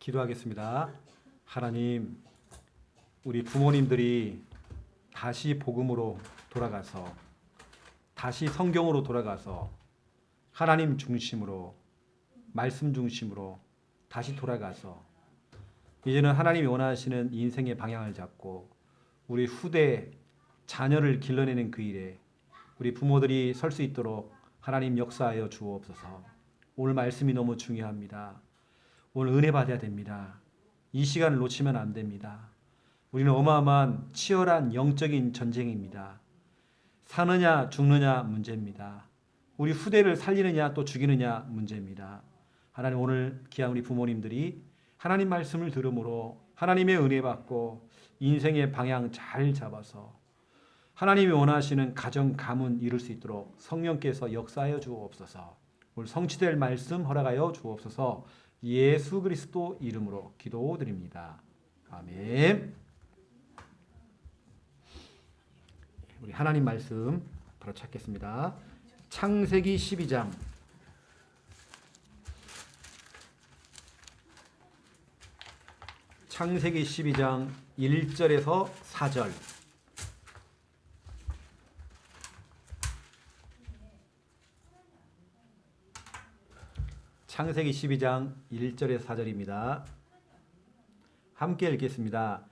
기도하겠습니다. 하나님, 우리 부모님들이 다시 복음으로 돌아가서, 다시 성경으로 돌아가서 하나님 중심으로, 말씀 중심으로 다시 돌아가서 이제는 하나님이 원하시는 인생의 방향을 잡고 우리 후대 자녀를 길러내는 그 일에 우리 부모들이 설 수 있도록 하나님 역사하여 주옵소서. 오늘 말씀이 너무 중요합니다. 오늘 은혜 받아야 됩니다. 이 시간을 놓치면 안 됩니다. 우리는 어마어마한 치열한 영적인 전쟁입니다. 사느냐 죽느냐 문제입니다. 우리 후대를 살리느냐 또 죽이느냐 문제입니다. 하나님, 오늘 귀한 우리 부모님들이 하나님 말씀을 들음으로 하나님의 은혜 받고 인생의 방향 잘 잡아서 하나님이 원하시는 가정 가문 이룰 수 있도록 성령께서 역사하여 주옵소서. 오늘 성취될 말씀 허락하여 주옵소서. 예수 그리스도 이름으로 기도드립니다. 아멘. 우리 하나님 말씀 바로 찾겠습니다. 창세기 12장 창세기 12장 1절에서 4절. 창세기 12장 1절에서 4절입니다. 함께 읽겠습니다.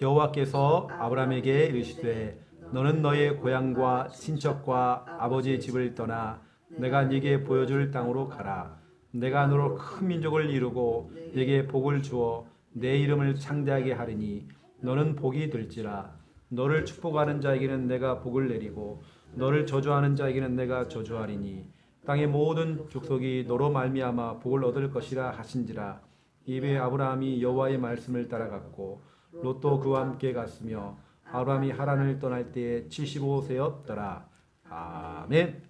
여호와께서 아브라함에게 이르시되 너는 너의 고향과 친척과 아버지의 집을 떠나 내가 네게 보여줄 땅으로 가라. 내가 너로 큰 민족을 이루고 네게 복을 주어 내 이름을 창대하게 하리니 너는 복이 될지라. 너를 축복하는 자에게는 내가 복을 내리고 너를 저주하는 자에게는 내가 저주하리니 땅의 모든 족속이 너로 말미암아 복을 얻을 것이라 하신지라. 이에 아브라함이 여호와의 말씀을 따라갔고 롯도 그와 함께 갔으며 아브라함이 하란을 떠날 때에 75세였더라. 아멘.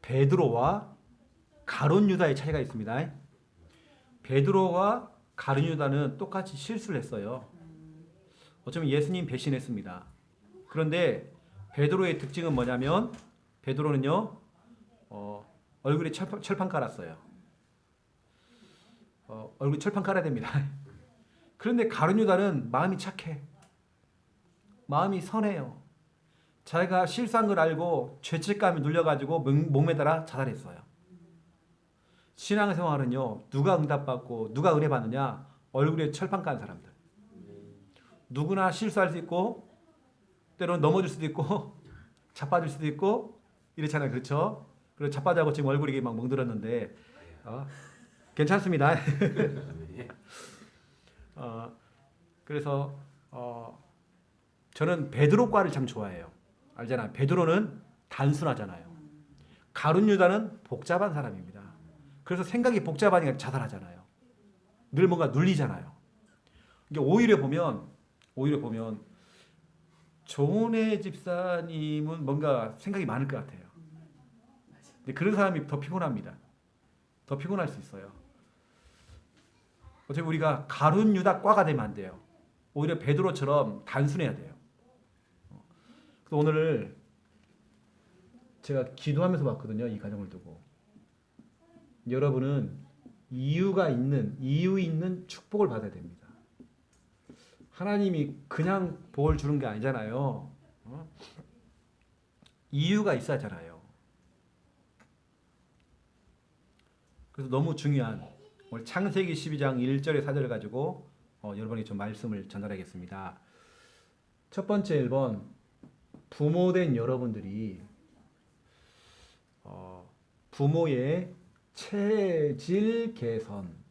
베드로와 가룟 유다의 차이가 있습니다. 베드로와 가룟 유다는 똑같이 실수를 했어요. 어쩌면 예수님 배신했습니다. 그런데 베드로의 특징은 뭐냐면 베드로는요 얼굴에 철판 깔았어요. 얼굴에 철판 깔아야 됩니다. 그런데 가룟 유다는 마음이 착해. 마음이 선해요. 자기가 실수한 걸 알고 죄책감이 눌려가지고 목매달아 자살했어요. 신앙생활은요 누가 응답받고 누가 은혜 받느냐? 얼굴에 철판 깐 사람들. 누구나 실수할 수 있고 때로는 넘어질 수도 있고 자빠질 수도 있고 이렇잖아요. 그렇죠? 그래서 자빠자고 지금 얼굴이 막 멍들었는데 괜찮습니다. 그래서 저는 베드로과를 참 좋아해요. 알잖아요. 베드로는 단순하잖아요. 가룟 유다는 복잡한 사람입니다. 그래서 생각이 복잡하니까 자살하잖아요. 늘 뭔가 눌리잖아요. 이게 오히려 보면 조은혜 집사님은 뭔가 생각이 많을 것 같아요. 근데 그런 사람이 더 피곤합니다. 더 피곤할 수 있어요. 어차피 우리가 가룟 유다 과가 되면 안 돼요. 오히려 베드로처럼 단순해야 돼요. 그래서 오늘 제가 기도하면서 봤거든요. 이 가정을 두고. 여러분은 이유 있는 축복을 받아야 됩니다. 하나님이 그냥 복을 주는 게 아니잖아요. 이유가 있어야잖아요. 그래서 너무 중요한 오늘 창세기 12장 1절에 4절을 가지고 여러분에게 좀 말씀을 전달하겠습니다. 첫 번째 1번, 부모된 여러분들이 부모의 체질 개선.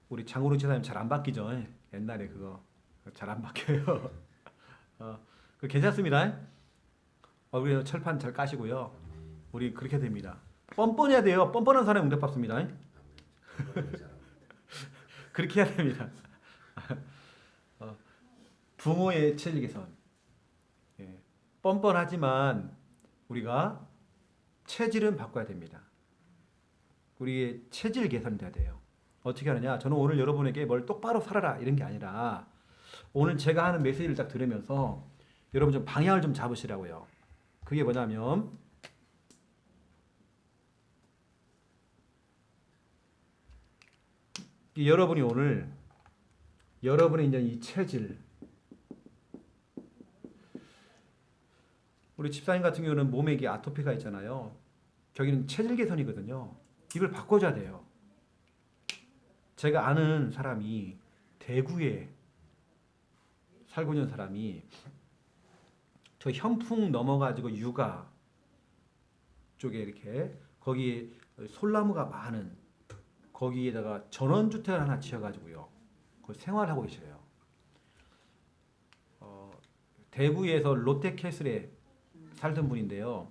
우리 장우르 제사님 잘 안 바뀌죠? 옛날에 그거 잘 안 바뀌어요. 그 괜찮습니다. 얼굴에 철판 잘 까시고요. 우리 그렇게 됩니다. 뻔뻔해야 돼요. 뻔뻔한 사람이 응답받습니다. 그렇게 해야 됩니다. 부모의 체질 개선. 뻔뻔하지만 우리가 체질은 바꿔야 됩니다. 우리의 체질 개선이 돼야 돼요. 어떻게 하느냐? 저는 오늘 여러분에게 뭘 똑바로 살아라 이런 게 아니라 오늘 제가 하는 메시지를 딱 들으면서 여러분 좀 방향을 좀 잡으시라고요. 그게 뭐냐면 여러분이 오늘 여러분의 이제 이 체질, 우리 집사님 같은 경우는 몸에 이게 아토피가 있잖아요. 저기는 체질 개선이거든요. 이걸 바꿔줘야 돼요. 제가 아는 사람이 대구에 살고 있는 사람이 저 현풍 넘어가지고 육아 쪽에 이렇게 거기 솔나무가 많은 거기에다가 전원주택을 하나 지어가지고요. 거기 생활하고 계셔요. 대구에서 롯데캐슬에 살던 분인데요.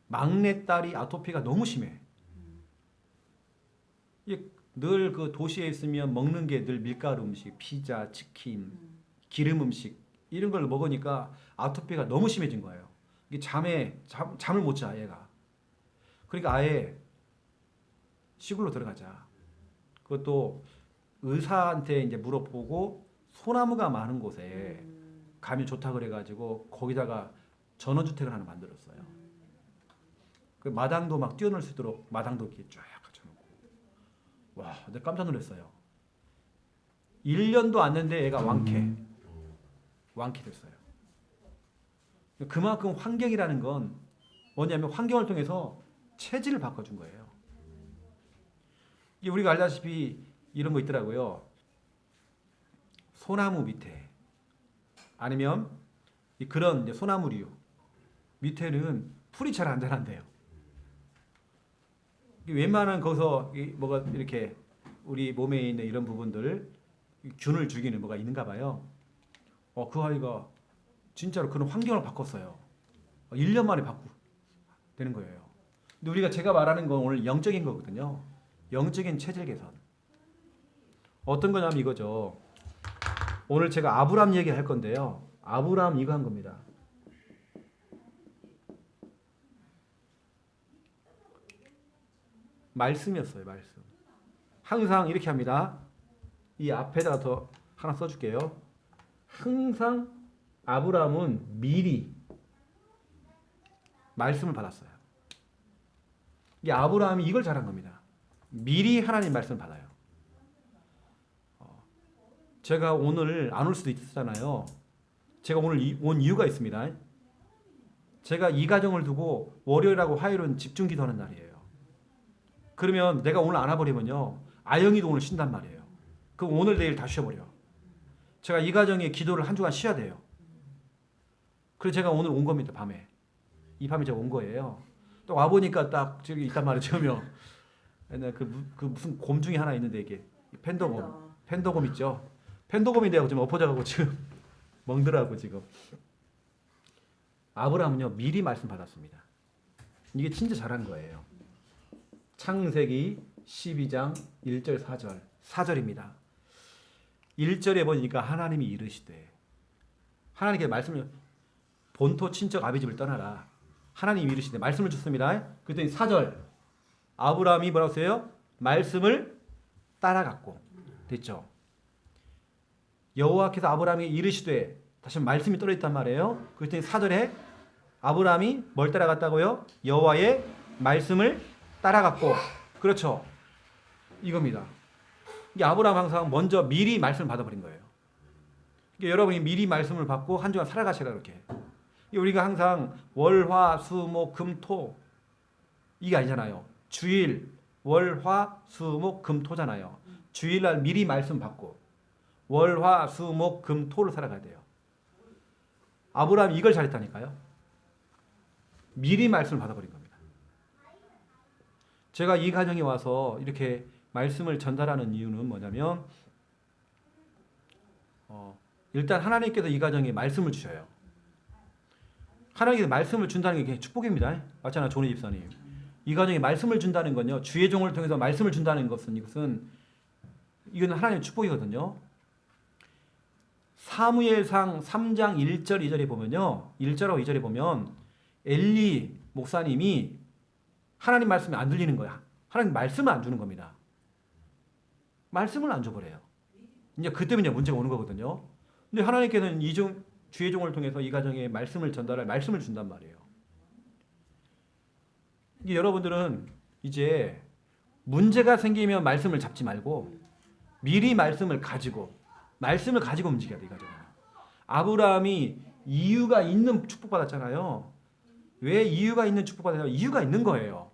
막내딸이 아토피가 너무 심해. 늘 그 도시에 있으면 먹는 게 늘 밀가루 음식, 피자, 치킨, 기름 음식 이런 걸 먹으니까 아토피가 너무 심해진 거예요. 이게 잠을 못 자, 얘가. 그러니까 아예 시골로 들어가자. 그것도 의사한테 이제 물어보고 소나무가 많은 곳에 가면 좋다 그래가지고 거기다가 전원주택을 하나 만들었어요. 그 마당도 막 뛰어놀 수 있도록 마당도 이렇게 쫙 갖춰놓고. 와, 내가 깜짝 놀랐어요. 1년도 안 됐는데 애가 완쾌 됐어요. 그만큼 환경이라는 건 뭐냐면 환경을 통해서 체질을 바꿔준 거예요. 이게 우리가 알다시피 이런 거 있더라고요. 소나무 밑에 아니면 그런 이제 소나무류 밑에는 풀이 잘 안 자란대요. 웬만한 거기서 뭐가 이렇게 우리 몸에 있는 이런 부분들 균을 죽이는 뭐가 있는가 봐요. 그 아이가 진짜로 그런 환경을 바꿨어요. 1년 만에 되는 거예요. 근데 제가 말하는 건 오늘 영적인 거거든요. 영적인 체질 개선. 어떤 거냐면 이거죠. 오늘 제가 아브람 얘기할 건데요. 아브람 이거 한 겁니다. 말씀이었어요. 말씀. 항상 이렇게 합니다. 이 앞에다가 더 하나 써줄게요. 항상 아브람은 미리 말씀을 받았어요. 이 아브람이 이걸 잘한 겁니다. 미리 하나님 말씀을 받아요. 제가 오늘 안 올 수도 있었잖아요. 제가 오늘 온 이유가 있습니다. 제가 이 가정을 두고 월요일하고 화요일은 집중 기도하는 날이에요. 그러면 내가 오늘 안 와버리면요. 아영이도 오늘 쉰단 말이에요. 그럼 오늘 내일 다 쉬어버려. 제가 이 가정에 기도를 한 주간 쉬어야 돼요. 그래서 제가 오늘 온 겁니다. 밤에. 이 밤에 제가 온 거예요. 또 와보니까 딱 저기 있단 말이죠. 옛날 그 무슨 곰 중에 하나 있는데 이게 펜더곰 있죠. 펜더곰인데 지금 엎어져가고 지금 멍들하고 지금. 아브라함은요 미리 말씀 받았습니다. 이게 진짜 잘한 거예요. 창세기 12장 1절 4절 4절입니다. 1절에 보니까 하나님이 이르시되 하나님께 말씀을 본토 친척 아비집을 떠나라. 하나님이 이르시되 말씀을 줬습니다. 그랬더니 4절 아브라함이 뭐라고 써요? 말씀을 따라갔고 됐죠. 여호와께서 아브라함에게 이르시되 다시 말씀이 떨어졌단 말이에요. 그랬더니 4절에 아브라함이 뭘 따라갔다고요? 여호와의 말씀을 따라갔고 그렇죠. 이겁니다. 이게 아브라함 항상 먼저 미리 말씀을 받아버린 거예요. 그러니까 여러분이 미리 말씀을 받고 한 주간 살아가시라 이렇게. 우리가 항상 월, 화, 수, 목, 금, 토 이게 아니잖아요. 주일, 월, 화, 수, 목, 금, 토잖아요. 주일날 미리 말씀 받고 월, 화, 수, 목, 금, 토를 살아가야 돼요. 아브라함이 이걸 잘했다니까요. 미리 말씀을 받아버린 겁니다. 제가 이 가정에 와서 이렇게 말씀을 전달하는 이유는 뭐냐면 일단 하나님께서 이 가정에 말씀을 주셔요. 하나님께서 말씀을 준다는 게 축복입니다. 맞잖아요. 조니 집사님. 이 가정에 말씀을 준다는 건요. 주의 종을 통해서 말씀을 준다는 것은 이건 하나님의 축복이거든요. 사무엘상 3장 1절 2절에 보면요. 1절하고 2절에 보면 엘리 목사님이 하나님 말씀이 안 들리는 거야. 하나님 말씀을 안 주는 겁니다. 말씀을 안 줘버려요. 이제 그때 문제가 오는 거거든요. 근데 하나님께서는 주의 종을 통해서 이 가정에 말씀을 전달할 말씀을 준단 말이에요. 이게 여러분들은 이제 문제가 생기면 말씀을 잡지 말고 미리 말씀을 가지고 움직여야 돼, 이 가정은. 아브라함이 이유가 있는 축복받았잖아요. 왜 이유가 있는 축복받았냐면 이유가 있는 거예요.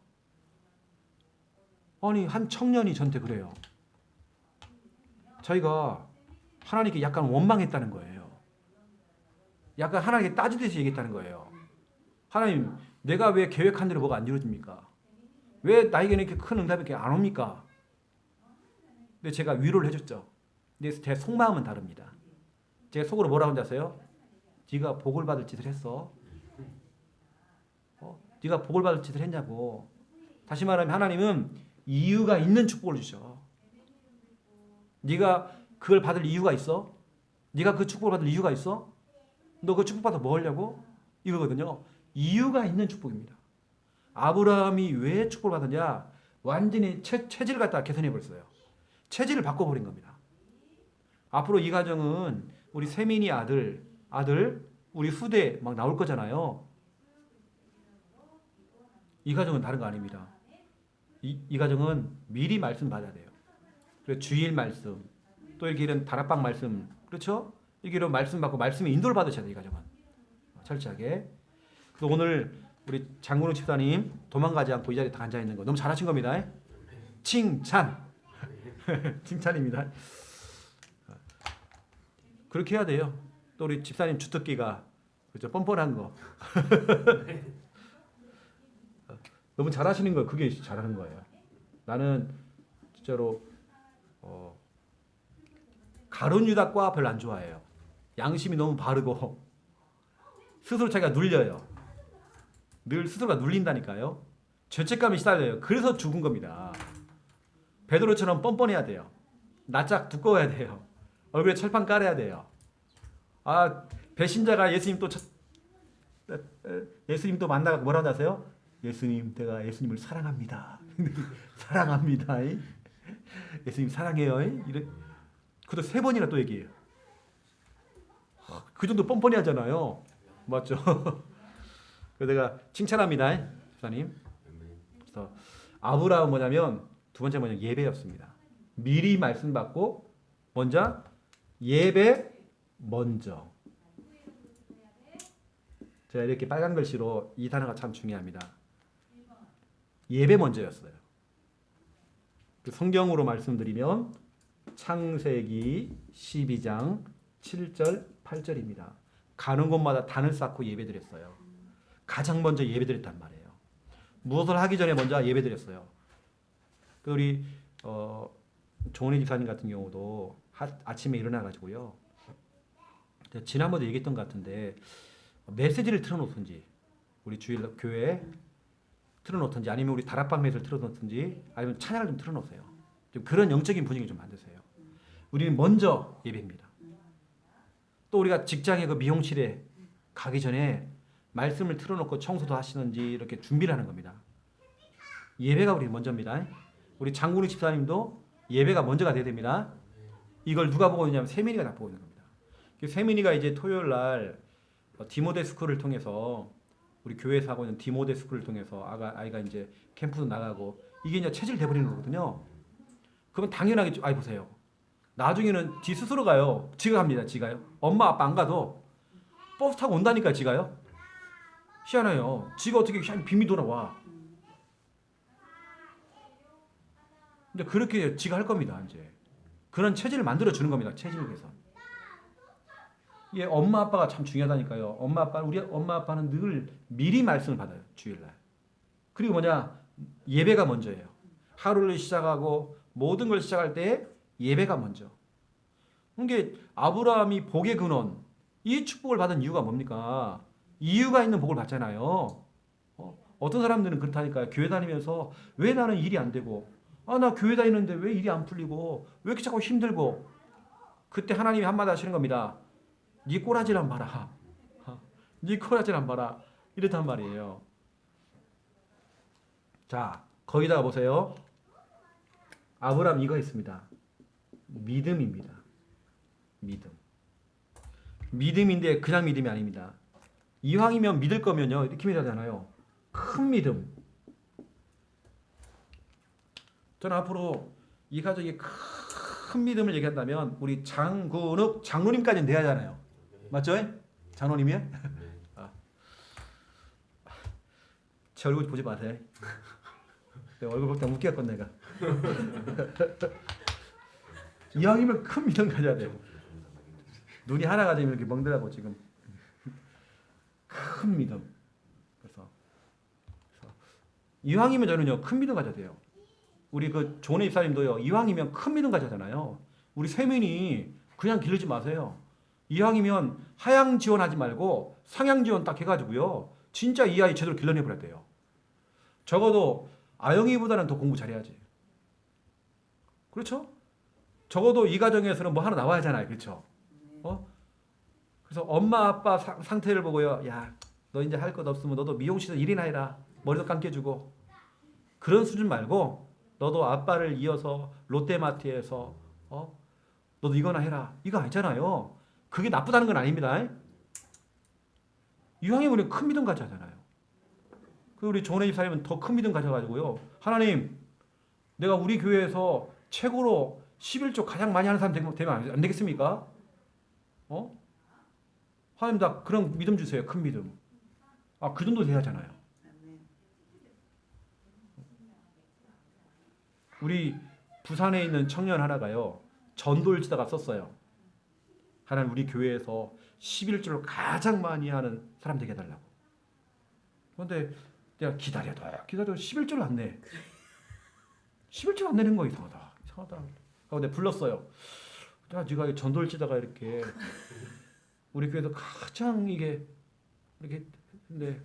아니 한 청년이 저한테 그래요. 자기가 하나님께 약간 원망했다는 거예요. 약간 하나님께 따지듯이 얘기했다는 거예요. 하나님, 내가 왜 계획한 대로 뭐가 안 이루어집니까? 왜 나에게는 이렇게 큰 응답이 이렇게 안 옵니까? 근데 제가 위로를 해줬죠. 근데 제 속마음은 다릅니다. 제가 속으로 뭐라고 하는지 아세요? 네가 복을 받을 짓을 했어. 네가 복을 받을 짓을 했냐고. 다시 말하면 하나님은 이유가 있는 축복을 주셔. 네가 그걸 받을 이유가 있어? 네가 그 축복을 받을 이유가 있어? 너 그 축복 받아 뭐 하려고? 이거거든요. 이유가 있는 축복입니다. 아브라함이 왜 축복을 받았냐? 완전히 체질을 갖다가 개선해 버렸어요. 체질을 바꿔버린 겁니다. 앞으로 이 가정은 우리 세민이 아들, 우리 후대 막 나올 거잖아요. 이 가정은 다른 거 아닙니다. 이 가정은 미리 말씀 받아야 돼요. 그래서 주일 말씀, 또 이렇게 이런 다락방 말씀, 그렇죠? 이렇게 이런 말씀 받고 말씀에 인도를 받으셔야 돼요, 이 가정은. 철저하게. 그래서 오늘 우리 장군우 집사님 도망가지 않고 이 자리에 다 앉아 있는 거 너무 잘하신 겁니다. 칭찬. 칭찬입니다. 그렇게 해야 돼요. 또 우리 집사님 주특기가 그죠? 뻔뻔한 거. 너무 잘하시는 거 그게 잘하는 거예요. 나는 진짜로 가룟 유다과 별로 안 좋아해요. 양심이 너무 바르고 스스로 자기가 눌려요. 늘 스스로가 눌린다니까요. 죄책감이 시달려요. 그래서 죽은 겁니다. 베드로처럼 뻔뻔해야 돼요. 낯짝 두꺼워야 돼요. 얼굴에 철판 깔아야 돼요. 아, 배신자가 예수님 또 만나고 뭐라고 하세요? 예수님, 내가 예수님을 사랑합니다. 사랑합니다. 예수님 사랑해요. 그것도 3번이나 또 얘기해요. 그 정도 뻔뻔히 하잖아요. 맞죠? 그래서 내가 칭찬합니다. 집사님. 그래서 아브라함은 뭐냐면 두 번째 뭐냐면 예배였습니다. 미리 말씀 받고 먼저 예배 먼저. 제가 이렇게 빨간 글씨로 이 단어가 참 중요합니다. 예배 먼저였어요. 성경으로 말씀드리면 창세기 12장 7절 8절입니다. 가는 곳마다 단을 쌓고 예배드렸어요. 가장 먼저 예배드렸단 말이에요. 무엇을 하기 전에 먼저 예배드렸어요. 우리 종원이 집사님 같은 경우도 아침에 일어나가지고요. 지난번에 얘기했던 것 같은데 메시지를 틀어놓든지 우리 주일 교회에 틀어놓든지 아니면 우리 다락방 메시지를 틀어놓든지 아니면 찬양을 좀 틀어놓으세요. 좀 그런 영적인 분위기 좀 만드세요. 우리는 먼저 예배입니다. 또 우리가 직장에 그 미용실에 가기 전에 말씀을 틀어놓고 청소도 하시는지 이렇게 준비를 하는 겁니다. 예배가 우리 먼저입니다. 우리 장군우 집사님도 예배가 먼저가 돼야 됩니다. 이걸 누가 보고 있냐면 세민이가 다 보고 있는 겁니다. 세민이가 이제 토요일 날 디모데 스쿨을 통해서 우리 교회에서 하고 있는 디모데 스쿨을 통해서 아이가 이제 캠프도 나가고 이게 이제 체질 돼버리는 거거든요. 그러면 당연하게 아이 보세요. 나중에는 지 스스로 가요. 지가 갑니다. 지가요. 엄마 아빠 안 가도 버스 타고 온다니까 지가요. 희한해요. 지가 어떻게 빔이 돌아와. 이제 그렇게 지가 할 겁니다. 이제 그런 체질을 만들어 주는 겁니다. 체질 개선. 이게 엄마 아빠가 참 중요하다니까요. 우리 엄마 아빠는 늘 미리 말씀을 받아요. 주일날. 그리고 뭐냐 예배가 먼저예요. 하루를 시작하고 모든 걸 시작할 때 예배가 먼저. 그게 아브라함이 복의 근원, 이 축복을 받은 이유가 뭡니까? 이유가 있는 복을 받잖아요. 어떤 사람들은 그렇다니까요. 교회 다니면서 왜 나는 일이 안 되고, 나 교회 다니는데 왜 일이 안 풀리고, 왜 이렇게 자꾸 힘들고. 그때 하나님이 한마디 하시는 겁니다. 네 꼬라질 안 봐라. 네 꼬라질 안 봐라. 이렇단 말이에요. 자, 거기다가 보세요. 아브라함 이거 있습니다. 믿음입니다. 믿음. 믿음인데 그냥 믿음이 아닙니다. 이왕이면 믿을 거면요 이렇게 믿어야잖아요. 큰 믿음. 저는 앞으로 이 가족이 큰 믿음을 얘기한다면 우리 장군욱 장로님까지는 돼야 하잖아요. 맞죠? 장로님이요? 아. 제 얼굴 보지 마세요. 내 얼굴 볼 때 웃겼건 내가. 이왕이면 큰 믿음 가져야 돼요. 눈이 하나가 지금 이렇게 멍들하고 지금 큰 믿음. 그래서 이왕이면 저는요 큰 믿음 가져야 돼요. 우리 그 조네 입사님도요 이왕이면 큰 믿음 가져잖아요. 우리 세민이 그냥 기르지 마세요. 이왕이면 하향 지원하지 말고 상향 지원 딱 해가지고요 진짜 이 아이 제대로 길러내버려야 돼요. 적어도 아영이보다는 더 공부 잘해야지. 그렇죠? 적어도 이 가정에서는 뭐 하나 나와야 하잖아요. 그렇죠? 그래서 엄마 아빠 상태를 보고요. 야, 너 이제 할 것 없으면 너도 미용실에서 일이나 해라. 머리도 감겨주고. 그런 수준 말고 너도 아빠를 이어서 롯데마트에서 너도 이거나 해라. 이거 아니잖아요. 그게 나쁘다는 건 아닙니다. 이왕에 우리는 큰 믿음 가져야잖아요. 그 우리 조은혜 집사님은 더 큰 믿음 가져가지고요. 하나님, 내가 우리 교회에서 최고로 11조 가장 많이 하는 사람 되면 안 되겠습니까? 하나님 나 그런 믿음 주세요. 큰 믿음. 그 정도 돼야 하잖아요. 우리 부산에 있는 청년 하나가요. 전도일지다가 썼어요. 하나님 우리 교회에서 11조를 가장 많이 하는 사람 되게 해달라고. 그런데 내가 기다려도 11조를 안 내. 11조를 안 내는 거 이상하다. 하고 내가 불렀어요. 야, 네가 전도일지다가 이렇게 우리 교회에서 가장 이게 이렇게 근데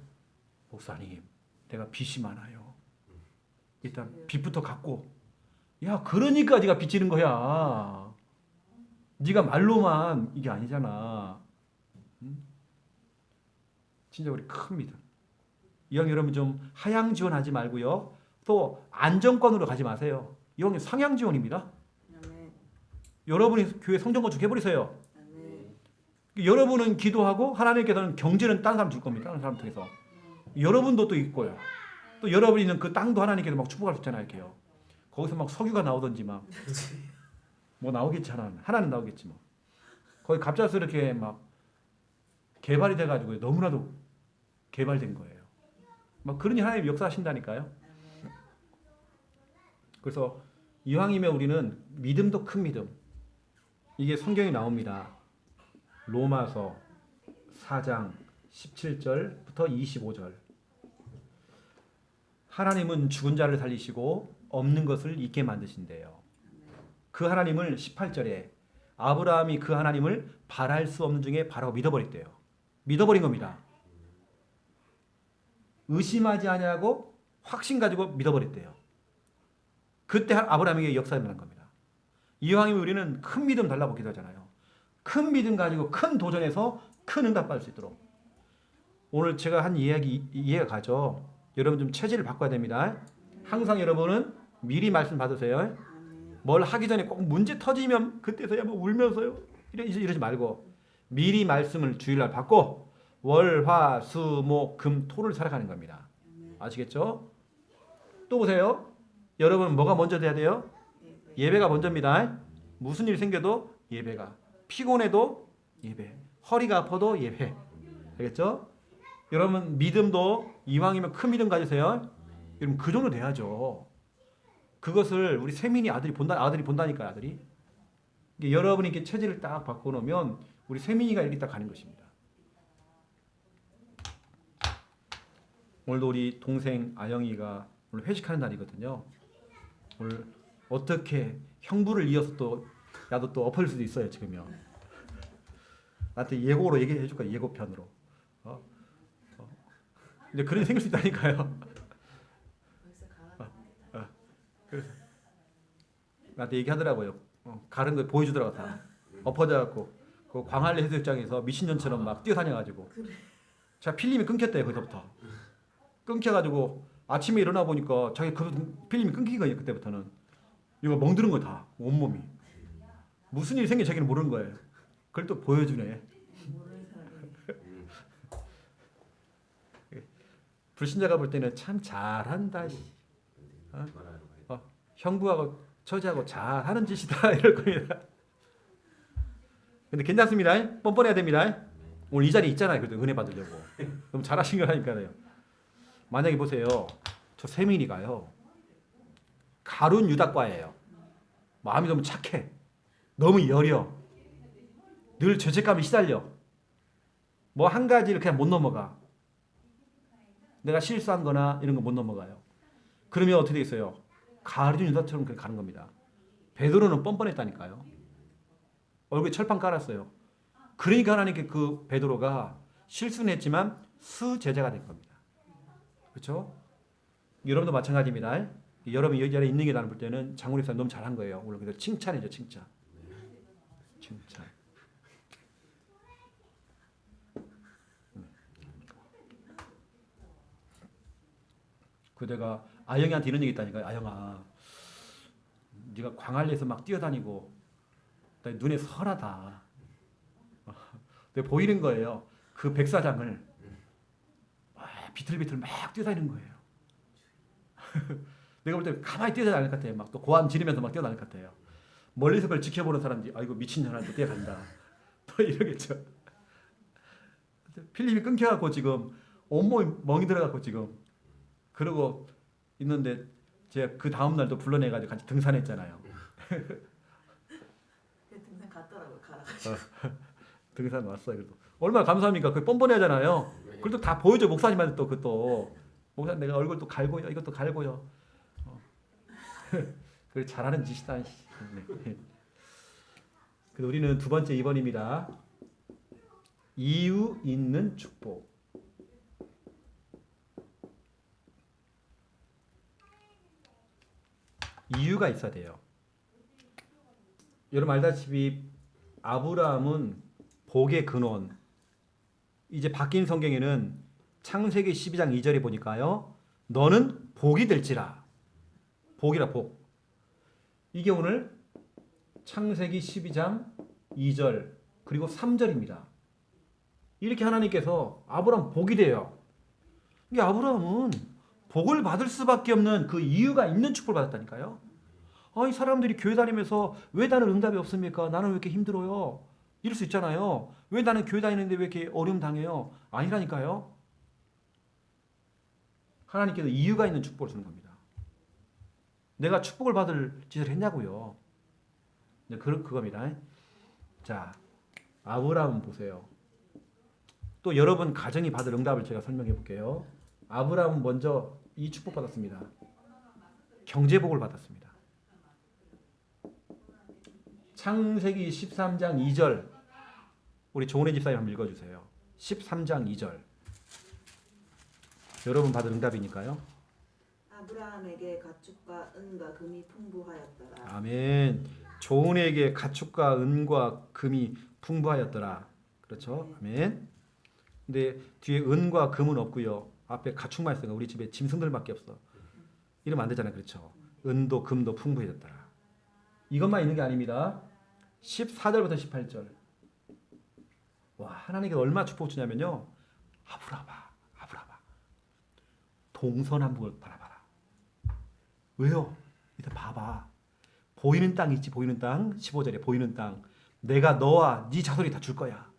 목사님 내가 빚이 많아요. 일단 빚부터 갚고. 야, 그러니까 네가 빚지는 거야. 네가 말로만 이게 아니잖아. 진짜 우리 큰 믿음. 이왕 여러분 좀 하향 지원하지 말고요. 또 안정권으로 가지 마세요. 이왕 상향 지원입니다. 여러분이 교회 성전 건축 해버리세요. 여러분은 기도하고 하나님께서는 경제는 다른 사람 줄 겁니다. 다른 사람 통해서. 여러분도 또 있고요. 또 여러분이 있는 그 땅도 하나님께서 막 축복할 수 있잖아요. 이렇게요. 거기서 막 석유가 나오든지 막 뭐 나오겠지 하나는 나오겠지 뭐. 거기 갑자기 이렇게 막 개발이 돼가지고 너무나도 개발된 거예요. 막 그러니 하나님 역사하신다니까요. 그래서 이왕이면 우리는 믿음도 큰 믿음. 이게 성경에 나옵니다. 로마서 4장 17절부터 25절. 하나님은 죽은 자를 살리시고 없는 것을 있게 만드신대요. 그 하나님을 18절에 아브라함이 그 하나님을 바랄 수 없는 중에 바라고 믿어버렸대요. 믿어버린 겁니다. 의심하지 아니하고 확신 가지고 믿어버렸대요. 그때 아브라함에게 역사가 일어난 겁니다. 이왕이면 우리는 큰 믿음 달라고 기도하잖아요. 큰 믿음 가지고 큰 도전에서 큰 응답 받을 수 있도록. 오늘 제가 한 이해가 가죠. 여러분 좀 체질을 바꿔야 됩니다. 항상 여러분은 미리 말씀 받으세요. 뭘 하기 전에 꼭 문제 터지면 그때서야 뭐 울면서요. 이러지 말고 미리 말씀을 주일날 받고 월, 화, 수, 목, 금, 토를 살아가는 겁니다. 아시겠죠? 또 보세요. 여러분 뭐가 먼저 돼야 돼요? 예배가 먼저입니다. 무슨 일 생겨도 예배가. 피곤해도 예배. 허리가 아파도 예배. 알겠죠? 여러분 믿음도 이왕이면 큰 믿음 가지세요. 여러분 그 정도 돼야죠. 그것을 우리 세민이 아들이 본다니까요. 아들이. 여러분이 이렇게 체질을 딱 바꿔놓으면 우리 세민이가 이렇게 딱 가는 것입니다. 오늘도 우리 동생 아영이가 오늘 회식하는 날이거든요. 오늘 어떻게 형부를 이어서 또 야도 또 엎을 수도 있어요. 지금요. 나한테 예고로 얘기해 줄 거야. 예고편으로. 이제 그런 일이 생길 수 있다니까요. 그래서 나한테 얘기하더라고요. 가는 거 보여주더라고 다. 엎어져갖고 그 광안리 해수욕장에서 미친년처럼 막 뛰어다녀가지고 제가 필름이 끊겼대요. 거기서부터 끊겨가지고 아침에 일어나 보니까 자기 그 필름이 끊긴 거예요. 그때부터는 이거 멍드는 거 다 온몸이 무슨 일이 생겨 자기는 모르는 거예요. 그걸 또 보여주네. 불신자가 볼 때는 참 잘한다. 형부하고 처제하고 잘하는 짓이다 이럴 겁니다. 근데 괜찮습니다. 뻔뻔해야 됩니다. 오늘 이 자리에 있잖아요. 그래도 은혜 받으려고. 너무 잘하신 거라니까요. 만약에 보세요. 저 세민이가요. 가룟 유다과예요. 마음이 너무 착해. 너무 여려. 늘 죄책감이 시달려. 뭐 한 가지를 그냥 못 넘어가. 내가 실수한 거나 이런 거 못 넘어가요. 그러면 어떻게 되겠어요? 가룟 유다처럼 그렇게 가는 겁니다. 베드로는 뻔뻔했다니까요. 얼굴에 철판 깔았어요. 그러니까 하나님께 그 베드로가 실수는 했지만 수제자가 된 겁니다. 그렇죠? 여러분도 마찬가지입니다. 여러분이 여기 자리에 있는 게 나는 볼 때는 장훈 목사님 너무 잘한 거예요. 오늘 그래서 칭찬이죠, 칭찬. 칭찬. 그 내가 아영이한테 이런 얘기 했다니까요. 아영아, 네가 광안리에서 막 뛰어다니고 나 눈에 선하다. 내가 보이는 거예요. 그 백사장을 비틀비틀 막 뛰어다니는 거예요. 내가 볼 때 가만히 뛰어다닐 것 같아요. 막 또 고함 지르면서 막 뛰어다닐 것 같아요. 멀리서 그걸 지켜보는 사람들이 아이고 미친 년한테 뛰어간다. 또 이러겠죠. 필름이 끊겨갖고 지금 온몸이 멍이 들어갖고 지금 그러고 있는데 제가 그 다음 날도 불러내가지고 같이 등산했잖아요. 등산 갔더라고요. 가라. 등산 왔어요. 그래도 얼마나 감사합니까? 그 뻔뻔하잖아요. 그래도 다 보여줘 목사님한테 또 그것도 목사님 내가 얼굴 또 갈고요. 이것도 갈고요. 그래 잘하는 짓이다. 네. 그래서 우리는 두 번째 2번입니다. 이유 있는 축복. 이유가 있어야 돼요. 여러분 알다시피 아브라함은 복의 근원. 이제 바뀐 성경에는 창세기 12장 2절에 보니까요. 너는 복이 될지라. 복이라 복. 이게 오늘 창세기 12장 2절 그리고 3절입니다. 이렇게 하나님께서 아브라함 복이 돼요. 이게 아브라함은 복을 받을 수밖에 없는 그 이유가 있는 축복을 받았다니까요. 이 사람들이 교회 다니면서 왜 나는 응답이 없습니까? 나는 왜 이렇게 힘들어요? 이럴 수 있잖아요. 왜 나는 교회 다니는데 왜 이렇게 어려움 당해요? 아니라니까요. 하나님께서 이유가 있는 축복을 주는 겁니다. 내가 축복을 받을 짓을 했냐고요. 네, 그겁니다. 자, 아브라함 보세요. 또 여러분 가정이 받을 응답을 제가 설명해 볼게요. 아브라함은 먼저 이 축복 받았습니다. 경제복을 받았습니다. 창세기 13장 2절 우리 조은혜 집사님 한번 읽어주세요. 13장 2절 여러분 받은 응답이니까요. 아브라함에게 가축과 은과 금이 풍부하였더라. 아멘. 조은에게 가축과 은과 금이 풍부하였더라. 그렇죠? 아멘. 근데 뒤에 은과 금은 없고요. 앞에 가축만 있어요. 우리 집에 짐승들밖에 없어. 이러면 안 되잖아요. 그렇죠? 은도 금도 풍부해졌더라. 이것만 있는 게 아닙니다. 14절부터 18절. 와, 하나님께서 얼마나 축복 주냐면요. 아브라함아. 동서남북을 바라봐라. 왜요? 일단 봐봐. 보이는 땅 있지. 보이는 땅. 15절에 보이는 땅. 내가 너와 네 자손이 다 줄 거야.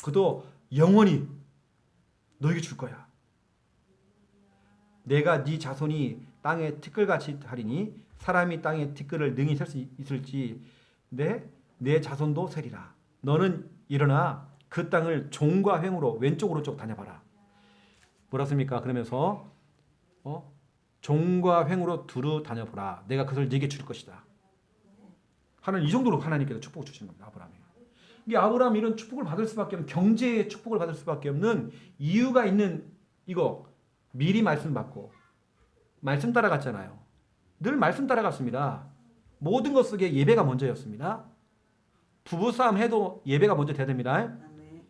그도 영원히 너에게 줄 거야. 내가 네 자손이 땅에 티끌같이 하리니 사람이 땅에 티끌을 능히 셀 수 있을지 내 자손도 세리라. 너는 일어나 그 땅을 종과 횡으로 왼쪽 오른쪽 다녀봐라. 뭐라습니까? 그러면서 종과 횡으로 두루 다녀보라. 내가 그것을 네게 줄 것이다. 하나님 이 정도로 하나님께서 축복을 주시는 겁니다. 아브라함이. 이게 아브라함이 이런 축복을 받을 수밖에 없는 경제의 축복을 받을 수밖에 없는 이유가 있는 이거 미리 말씀 받고 말씀 따라갔잖아요. 늘 말씀 따라갔습니다. 모든 것 속에 예배가 먼저였습니다. 부부싸움 해도 예배가 먼저 돼야 됩니다.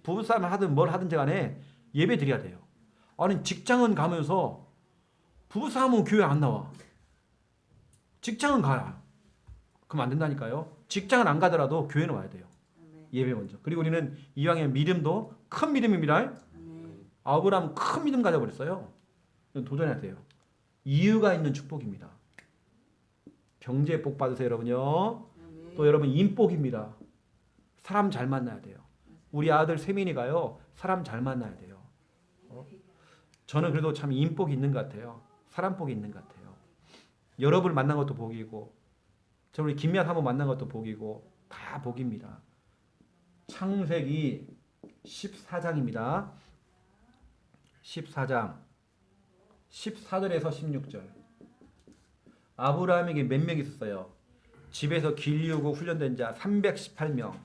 부부싸움을 하든 뭘 하든지 간에 예배 드려야 돼요. 아니 직장은 가면서 부부싸움은 교회 안 나와. 직장은 가야. 그럼 안 된다니까요. 직장은 안 가더라도 교회는 와야 돼요. 예배 먼저. 그리고 우리는 이왕의 믿음도 큰 믿음입니다. 아브라함 큰 믿음 가져버렸어요. 도전해야 돼요. 이유가 있는 축복입니다. 경제 복 받으세요, 여러분요. 아멘. 또 여러분 인복입니다. 사람 잘 만나야 돼요. 우리 아들 세민이가요, 사람 잘 만나야 돼요. 저는 그래도 참 인복이 있는 것 같아요. 사람 복이 있는 것 같아요. 여러분을 만난 것도 복이고, 저 우리 김미아 한번 만난 것도 복이고, 다 복입니다. 창세기 14장입니다. 14장 14절에서 16절. 아브라함에게 몇 명 있었어요? 집에서 길리우고 훈련된 자 318명.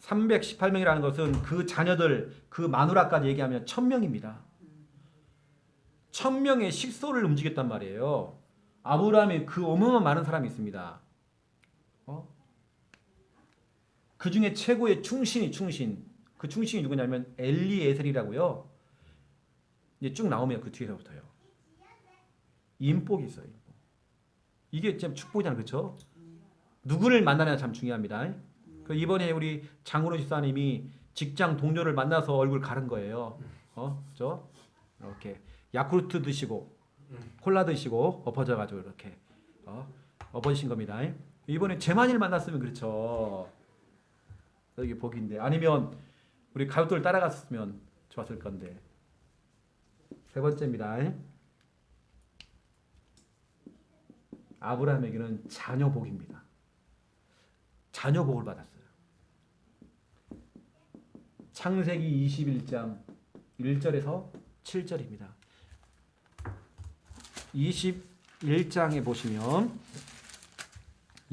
318명이라는 것은 그 자녀들, 그 마누라까지 얘기하면 1000명입니다. 1000명의 식소를 움직였단 말이에요. 아브라함이 그 어마어마한 많은 사람이 있습니다. 그 중에 최고의 충신. 그 충신이 누구냐면 엘리에셀이라고요. 이제 쭉 나오면 그 뒤에서부터요. 인복이 있어요. 인복. 이게 참 축복이잖아요, 그렇죠? 누구를 만나느냐 참 중요합니다. 그 이번에 우리 장훈호 집사님이 직장 동료를 만나서 얼굴 가른 거예요. 그렇죠? 이렇게 야쿠르트 드시고 콜라 드시고 엎어져가지고 이렇게 엎어지신 겁니다. 이번에 재만이를 만났으면 그렇죠. 이게 복인데, 아니면 우리 가족들 따라갔으면 좋았을 건데. 세 번째입니다. 아브라함에게는 자녀 복입니다. 자녀 복을 받았어요. 창세기 21장 1절에서 7절입니다. 21장에 보시면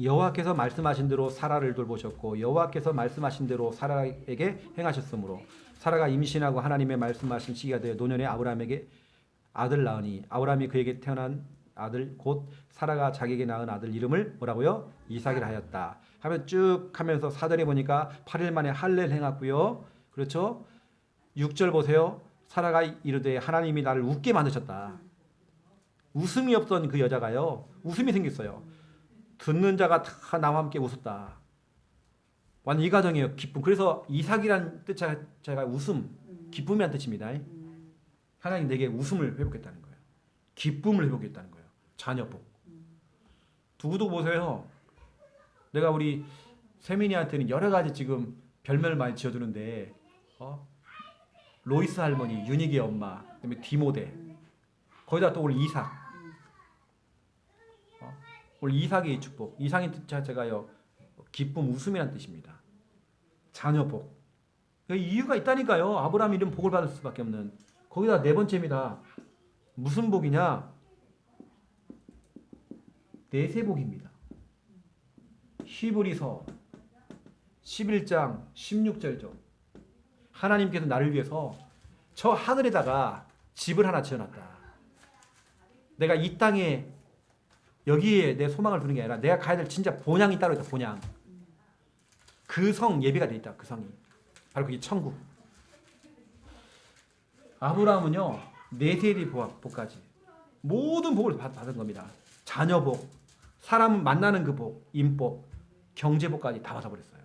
여호와께서 말씀하신 대로 사라를 돌보셨고 여호와께서 말씀하신 대로 사라에게 행하셨으므로 사라가 임신하고 하나님의 말씀하신 시기가 되어 노년에 아브라함에게 아들 낳으니 아브라함이 그에게 태어난 아들 곧 사라가 자기에게 낳은 아들 이름을 뭐라고요? 이삭이라 하였다. 하면 쭉 하면서 4절에 보니까 8일 만에 할례를 행했고요. 그렇죠? 6절 보세요. 사라가 이르되 하나님이 나를 웃게 만드셨다. 웃음이 없던 그 여자가요, 웃음이 생겼어요. 듣는 자가 다 나와 함께 웃었다. 완전 이 가정이에요. 기쁨. 그래서 이삭이란 뜻 자체가 웃음, 기쁨이란 뜻입니다. 하나님 내게 웃음을 회복했다는 거예요. 기쁨을 회복했다는 거예요. 자녀 복. 두고도 보세요. 내가 우리 세민이한테는 여러 가지 지금 별명을 많이 지어주는데, 로이스 할머니, 유닉의 엄마, 그다음에 디모데, 거기다 또 오늘 이삭. 오늘 이삭의 축복. 이삭의 뜻 자체가요, 기쁨, 웃음이란 뜻입니다. 자녀 복. 이유가 있다니까요. 아브라함이 이런 복을 받을 수밖에 없는. 거기다 네 번째입니다. 무슨 복이냐? 내세 복입니다. 히브리서 11장 16절죠. 하나님께서 나를 위해서 저 하늘에다가 집을 하나 지어놨다. 내가 이 땅에 여기에 내 소망을 두는 게 아니라 내가 가야 될 진짜 본향이 따로 있다. 본향. 그 성 예비가 돼 있다. 그 성이 바로 그게 천국. 아브라함은요, 네세리 복까지 모든 복을 받은 겁니다. 자녀 복, 사람 만나는 그 복, 인복, 경제복까지 다 받아버렸어요.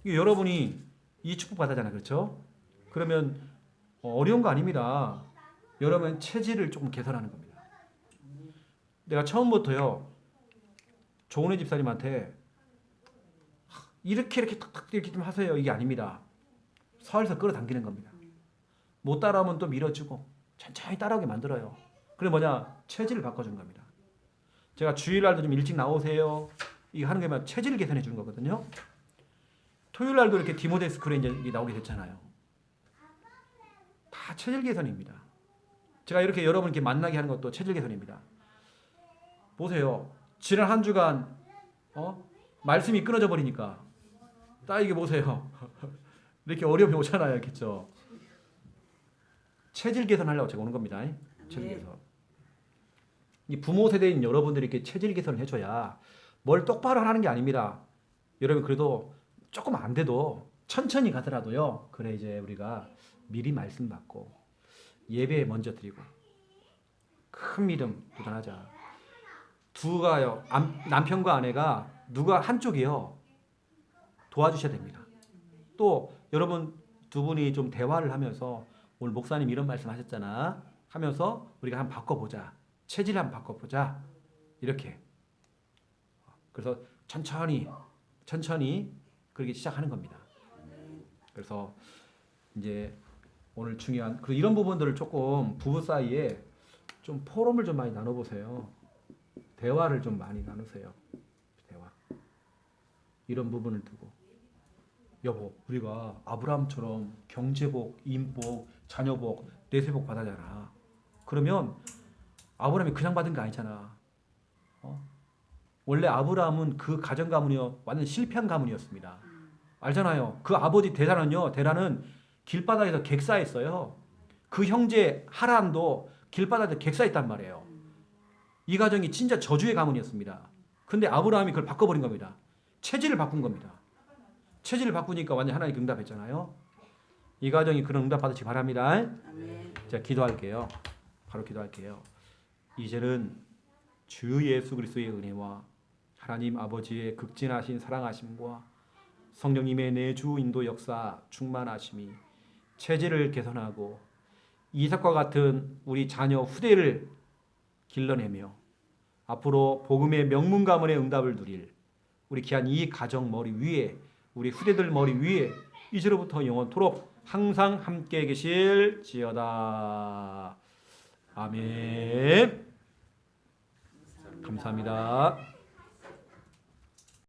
여러분이 이 축복 받았잖아요, 그렇죠? 그러면 어려운 거 아닙니다. 여러분 체질을 조금 개선하는 겁니다. 내가 처음부터요, 조은혜 집사님한테 이렇게 탁탁 이렇게 좀 하세요, 이게 아닙니다. 서울서 끌어당기는 겁니다. 못 따라오면 또 밀어주고 천천히 따라오게 만들어요. 그래 뭐냐? 체질을 바꿔준 겁니다. 제가 주일날도 좀 일찍 나오세요, 이거 하는 게 체질 개선해 주는 거거든요. 토요일날도 이렇게 디모데 스쿨에 이제 나오게 됐잖아요. 다 체질 개선입니다. 제가 이렇게 여러분 이렇게 만나게 하는 것도 체질 개선입니다. 보세요. 지난 한 주간 말씀이 끊어져 버리니까 딱 이게 보세요. 이렇게 어려움이 오잖아요, 그렇죠? 체질 개선하려고 제가 오는 겁니다. 체질 개선. 이 부모 세대인 여러분들이 이렇게 체질 개선을 해줘야 뭘 똑바로 하는 게 아닙니다. 여러분 그래도 조금 안 돼도 천천히 가더라도요. 그래 이제 우리가 미리 말씀 받고 예배 먼저 드리고 큰 믿음 도전하자. 두가요, 남편과 아내가 누가 한쪽이요 도와주셔야 됩니다. 또 여러분 두 분이 좀 대화를 하면서 오늘 목사님 이런 말씀 하셨잖아. 하면서 우리가 한번 바꿔보자. 체질을 한번 바꿔보자. 이렇게. 그래서 천천히 그렇게 시작하는 겁니다. 그래서 이제 오늘 중요한 그리고 이런 부분들을 조금 부부 사이에 좀 포럼을 좀 많이 나눠보세요. 대화를 좀 많이 나누세요. 대화. 이런 부분을 두고 여보 우리가 아브라함처럼 경제복, 인복, 자녀복, 내세복 받아잖아. 그러면 아브라함이 그냥 받은 거 아니잖아. 원래 아브라함은 그 가정 가문이요 완전 실패한 가문이었습니다. 알잖아요. 그 아버지 데라는 길바닥에서 객사했어요. 그 형제 하란도 길바닥에서 객사했단 말이에요. 이 가정이 진짜 저주의 가문이었습니다. 근데 아브라함이 그걸 바꿔버린 겁니다. 체질을 바꾼 겁니다. 체질을 바꾸니까 완전 하나님 응답했잖아요. 이 가정이 그런 응답 받으시기 바랍니다. 아멘. 제가 기도할게요. 바로 기도할게요. 이제는 주 예수 그리스도의 은혜와 하나님 아버지의 극진하신 사랑하심과 성령님의 내주 인도 역사 충만하심이 체질을 개선하고 이삭과 같은 우리 자녀 후대를 길러내며 앞으로 복음의 명문 가문의 응답을 누릴 우리 귀한 이 가정 머리 위에 우리 후대들 머리 위에 이제로부터 영원토록 항상 함께 계실지어다. 아멘. 감사합니다.